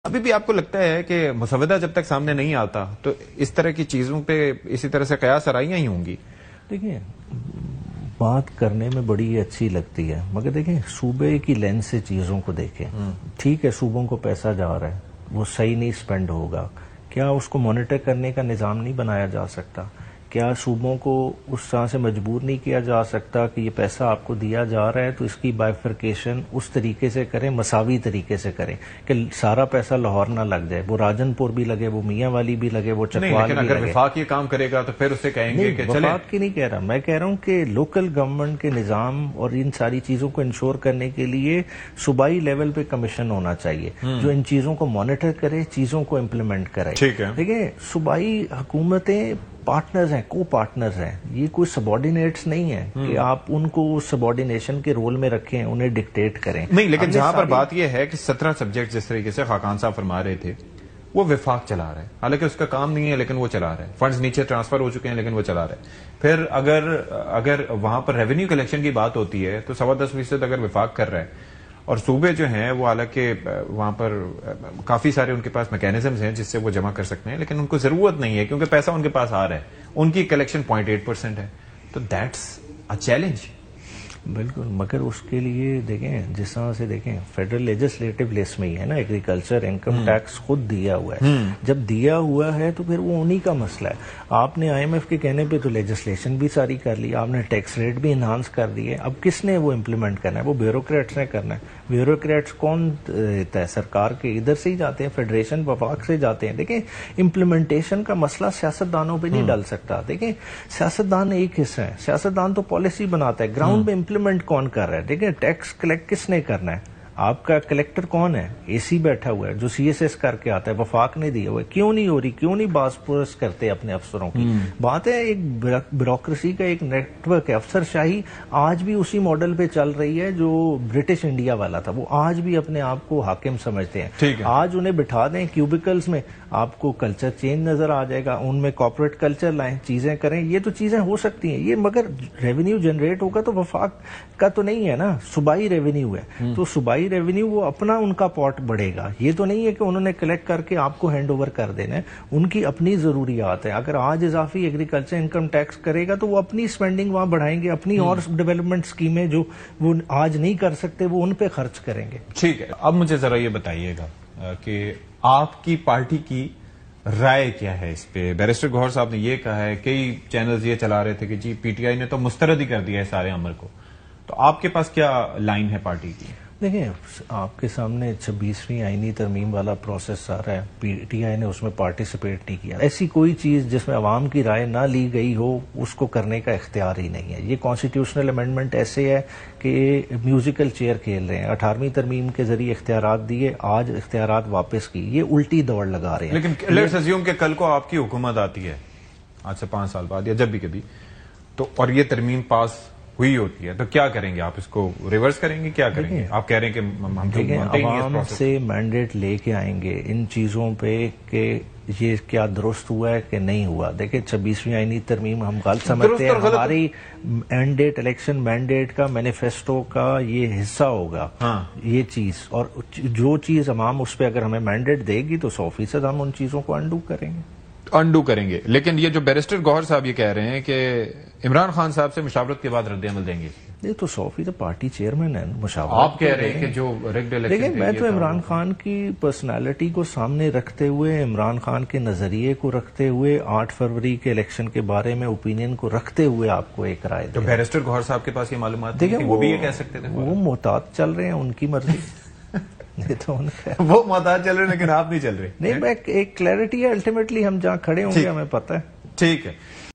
ابھی بھی آپ کو لگتا ہے کہ مسودہ جب تک سامنے نہیں آتا تو اس طرح کی چیزوں پہ اسی طرح سے قیاس آرائیاں ہی ہوں گی؟ دیکھیں، بات کرنے میں بڑی اچھی لگتی ہے، مگر دیکھیں صوبے کی لینس سے چیزوں کو دیکھیں. ٹھیک ہے، صوبوں کو پیسہ جا رہا ہے، وہ صحیح نہیں سپینڈ ہوگا، کیا اس کو مانیٹر کرنے کا نظام نہیں بنایا جا سکتا؟ کیا صوبوں کو اس طرح سے مجبور نہیں کیا جا سکتا کہ یہ پیسہ آپ کو دیا جا رہا ہے تو اس کی بائیفرکیشن اس طریقے سے کریں، مساوی طریقے سے کریں کہ سارا پیسہ لاہور نہ لگ جائے، وہ راجن پور بھی لگے، وہ میاں والی بھی لگے، وہ چکوال بھی لگے. لیکن اگر وفاق یہ کام کرے گا تو پھر اسے کہیں گے کہ چلیں. وفاق کی نہیں کہہ رہا میں، کہہ رہا ہوں کہ لوکل گورنمنٹ کے نظام اور ان ساری چیزوں کو انشور کرنے کے لیے صوبائی لیول پہ کمیشن ہونا چاہیے جو ان چیزوں کو مانیٹر کرے، چیزوں کو امپلیمنٹ کرے. دیکھیں، صوبائی حکومتیں پارٹنرز ہیں، کو پارٹنرز ہیں، یہ کوئی سبارڈینیٹس نہیں ہیں کہ آپ ان کو سبارڈینیشن کے رول میں رکھیں، انہیں ڈکٹیٹ کریں. نہیں، لیکن جہاں پر بات یہ ہے کہ 17 سبجیکٹ جس طریقے سے خاقان صاحب فرما رہے تھے وہ وفاق چلا رہا ہے، حالانکہ اس کا کام نہیں ہے لیکن وہ چلا رہا ہے. فنڈز نیچے ٹرانسفر ہو چکے ہیں لیکن وہ چلا رہا ہے. پھر اگر وہاں پر ریونیو کلیکشن کی بات ہوتی ہے تو 10.25% اگر وفاق کر رہا ہے اور صوبے جو ہیں وہ حالانکہ وہاں پر کافی سارے ان کے پاس میکینزمز ہیں جس سے وہ جمع کر سکتے ہیں، لیکن ان کو ضرورت نہیں ہے کیونکہ پیسہ ان کے پاس آ رہا ہے. ان کی کلیکشن 0.8% ہے، تو دیٹس اے چیلنج. بالکل، مگر اس کے لیے دیکھیں، جس طرح سے دیکھیں فیڈرل لیجسلیٹو لسٹ میں ہی ہے نا، ایگریکلچر انکم ٹیکس خود دیا ہوا ہے. جب دیا ہوا ہے تو پھر وہ انہی کا مسئلہ ہے. آپ نے آئی ایم ایف کے کہنے پہ تو لیجسلیشن بھی ساری کر لی، آپ نے ٹیکس ریٹ بھی انہانس کر دیے، اب کس نے وہ امپلیمنٹ کرنا ہے؟ وہ بیوروکریٹس نے کرنا ہے. بیوروکریٹس کون دیتا ہے؟ سرکار کے ادھر سے ہی جاتے ہیں، فیڈریشن وفاق سے جاتے ہیں. دیکھیں، امپلیمنٹیشن کا مسئلہ سیاستدانوں پہ نہیں ڈل سکتا. دیکھیں، سیاستدان ایک حصہ ہے، سیاستدان تو پالیسی بناتا ہے، گراؤنڈ پہ امپلیمنٹ کون کر رہا ہے؟ دیکھیں، ٹیکس کلیکٹ کس نے کرنا ہے؟ آپ کا کلیکٹر کون ہے؟ اے سی بیٹھا ہوا ہے جو سی ایس ایس کر کے آتا ہے، وفاق نے دیا ہوا ہے. کیوں نہیں ہو رہی؟ کیوں نہیں باز پرس کرتے اپنے افسروں کی؟ بات ہے ایک بیوروکریسی کا ایک نیٹ ورک ہے. افسر شاہی آج بھی اسی ماڈل پہ چل رہی ہے جو برٹش انڈیا والا تھا. وہ آج بھی اپنے آپ کو حاکم سمجھتے ہیں. آج انہیں بٹھا دیں کیوبیکلز میں، آپ کو کلچر چینج نظر آ جائے گا. ان میں کارپوریٹ کلچر لائیں، چیزیں کریں، یہ تو چیزیں ہو سکتی ہیں. یہ مگر ریونیو جنریٹ ہوگا تو وفاق کا تو نہیں ہے نا، صوبائی ریونیو ہے. تو صوبائی ریونیو وہ اپنا ان کا پاٹ بڑھے گا. یہ تو نہیں ہے کہ انہوں نے کلیکٹ کر کے آپ کو ہینڈ اوور کر دینا ہے. ان کی اپنی ضروریات ہیں. اگر آج اضافی ایگریکلچر انکم ٹیکس کرے گا تو وہ اپنی اسپینڈنگ وہاں بڑھائیں گے، اپنی اور ڈیولپمنٹ اسکیمیں جو وہ آج نہیں کر سکتے وہ ان پہ خرچ کریں گے. ٹھیک ہے، اب مجھے ذرا یہ بتائیے گا کہ آپ کی پارٹی کی رائے کیا ہے اس پہ؟ بیرسٹر گوہر صاحب نے یہ کہا ہے، کئی چینلز یہ چلا رہے تھے کہ جی پی ٹی آئی نے تو مسترد ہی کر دیا ہے سارے عمل کو. تو آپ کے پاس کیا لائن ہے پارٹی کی؟ دیکھیں، آپ کے سامنے 26ویں آئینی ترمیم والا پروسیس آ رہا ہے. پی ٹی آئی نے اس میں پارٹیسپیٹ نہیں کیا. ایسی کوئی چیز جس میں عوام کی رائے نہ لی گئی ہو اس کو کرنے کا اختیار ہی نہیں ہے. یہ کانسٹیٹیوشنل امینڈمنٹ ایسے ہے کہ میوزیکل چیئر کھیل رہے ہیں. 18ویں ترمیم کے ذریعے اختیارات دیے، آج اختیارات واپس کی، یہ الٹی دوڑ لگا رہے ہیں. لیکن لیٹس اسیوم کہ کل کو آپ کی حکومت آتی ہے آج سے 5 سال بعد یا جب بھی کبھی، تو اور یہ ترمیم پاس ہوئی ہوتی ہے تو کیا کریں گے آپ؟ اس کو ریورس کریں گے؟ کیا کریں گے؟ آپ کہہ رہے ہیں کہ ہم عوام سے مینڈیٹ لے کے آئیں گے ان چیزوں پہ کہ یہ کیا درست ہوا ہے کہ نہیں ہوا. دیکھیں، 26ویں آئینی ترمیم ہم غلط سمجھتے ہیں. ہماری مینڈیٹ، الیکشن مینڈیٹ کا، مینیفیسٹو کا یہ حصہ ہوگا یہ چیز، اور جو چیز عوام اس پہ اگر ہمیں مینڈیٹ دے گی تو 100% ہم ان چیزوں کو انڈو کریں گے. لیکن یہ جو بیرسٹر گوہر صاحب یہ کہہ رہے ہیں کہ عمران خان صاحب سے مشاورت کے بعد رد عمل دیں گے، یہ تو 100% پارٹی چیئرمین ہے. مشاورت آپ کہہ رہے ہیں کہ جو ریگڈ الیکشن، لیکن میں تو عمران خان کی پرسنالٹی کو سامنے رکھتے ہوئے، عمران خان کے نظریے کو رکھتے ہوئے، 8 فروری کے الیکشن کے بارے میں اوپینین کو رکھتے ہوئے آپ کو ایک رائے. تو بیرسٹر گوہر صاحب کے پاس یہ معلومات تھی کہ وہ بھی یہ کہہ سکتے تھے؟ وہ محتاط چل رہے ہیں، ان کی مرضی. وہ محتاط چل رہے ہیں لیکن آپ نہیں چل رہے. نہیں، میں ایک کلیئرٹی ہے، الٹیمیٹلی ہم جہاں کھڑے ہوں گے ہمیں پتہ ہے. ٹھیک ہے.